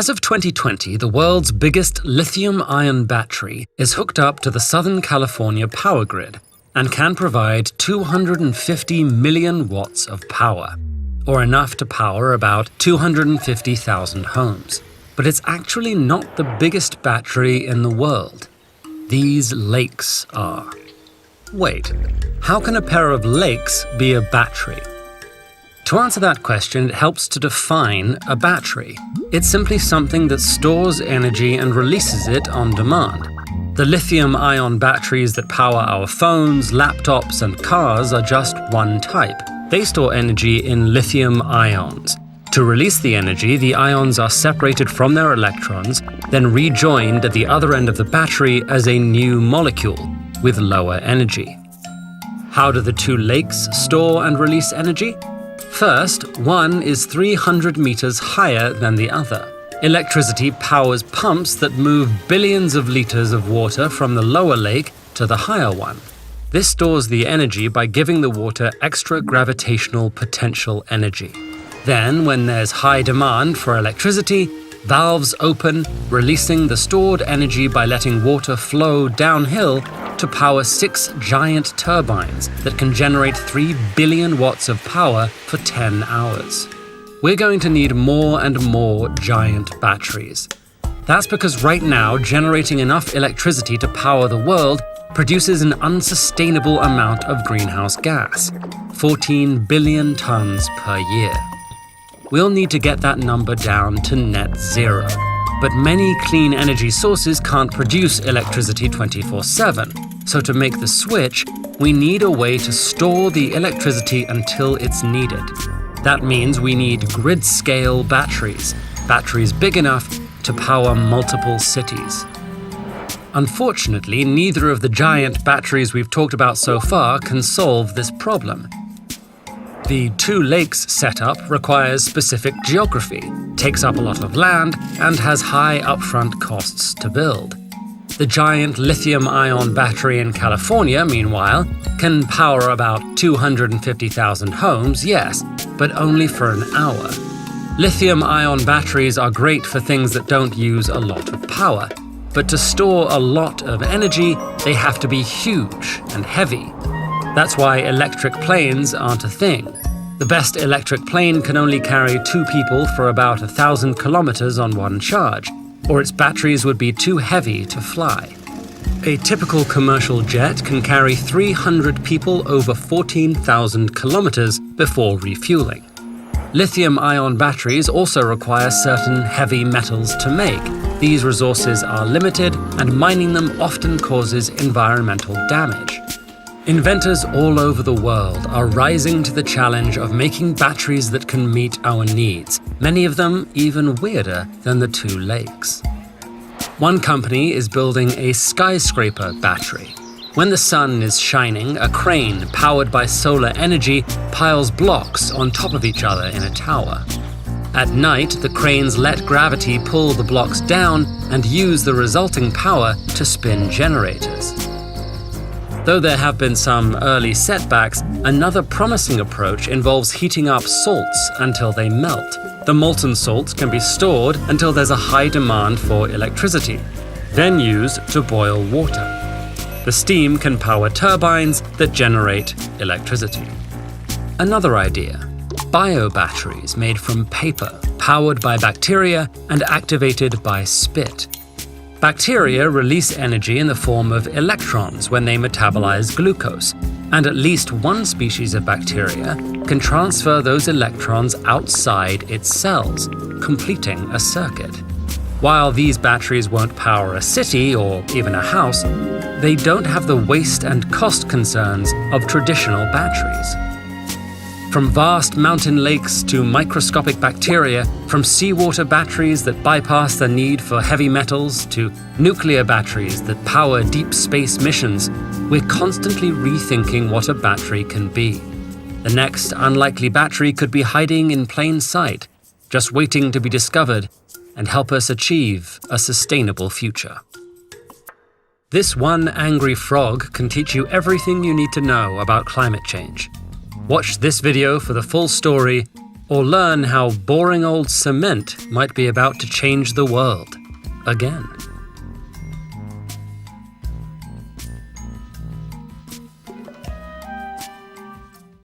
As of 2020, the world's biggest lithium-ion battery is hooked up to the Southern California power grid and can provide 250 million watts of power, or enough to power about 250,000 homes. But it's actually not the biggest battery in the world. These lakes are. Wait, how can a pair of lakes be a battery? To answer that question, it helps to define a battery. It's simply something that stores energy and releases it on demand. The lithium-ion batteries that power our phones, laptops, and cars are just one type. They store energy in lithium ions. To release the energy, the ions are separated from their electrons, then rejoined at the other end of the battery as a new molecule with lower energy. How do the two lakes store and release energy? First, one is 300 meters higher than the other. Electricity powers pumps that move billions of liters of water from the lower lake to the higher one. This stores the energy by giving the water extra gravitational potential energy. Then, when there's high demand for electricity, valves open, releasing the stored energy by letting water flow downhill to power 6 giant turbines that can generate 3 billion watts of power for 10 hours. We're going to need more and more giant batteries. That's because right now, generating enough electricity to power the world produces an unsustainable amount of greenhouse gas, 14 billion tons per year. We'll need to get that number down to net zero. But many clean energy sources can't produce electricity 24/7. So to make the switch, we need a way to store the electricity until it's needed. That means we need grid-scale batteries big enough to power multiple cities. Unfortunately, neither of the giant batteries we've talked about so far can solve this problem. The two lakes setup requires specific geography, takes up a lot of land, and has high upfront costs to build. The giant lithium-ion battery in California, meanwhile, can power about 250,000 homes, yes, but only for an hour. Lithium-ion batteries are great for things that don't use a lot of power, but to store a lot of energy, they have to be huge and heavy. That's why electric planes aren't a thing. The best electric plane can only carry 2 people for about 1,000 kilometers on one charge, or its batteries would be too heavy to fly. A typical commercial jet can carry 300 people over 14,000 kilometers before refueling. Lithium-ion batteries also require certain heavy metals to make. These resources are limited, and mining them often causes environmental damage. Inventors all over the world are rising to the challenge of making batteries that can meet our needs, many of them even weirder than the two lakes. One company is building a skyscraper battery. When the sun is shining, a crane powered by solar energy piles blocks on top of each other in a tower. At night, the cranes let gravity pull the blocks down and use the resulting power to spin generators. Though there have been some early setbacks, another promising approach involves heating up salts until they melt. The molten salts can be stored until there's a high demand for electricity, then used to boil water. The steam can power turbines that generate electricity. Another idea: biobatteries made from paper, powered by bacteria and activated by spit. Bacteria release energy in the form of electrons when they metabolize glucose, and at least one species of bacteria can transfer those electrons outside its cells, completing a circuit. While these batteries won't power a city or even a house, they don't have the waste and cost concerns of traditional batteries. From vast mountain lakes to microscopic bacteria, from seawater batteries that bypass the need for heavy metals to nuclear batteries that power deep space missions, we're constantly rethinking what a battery can be. The next unlikely battery could be hiding in plain sight, just waiting to be discovered and help us achieve a sustainable future. This one angry frog can teach you everything you need to know about climate change. Watch this video for the full story, or learn how boring old cement might be about to change the world again.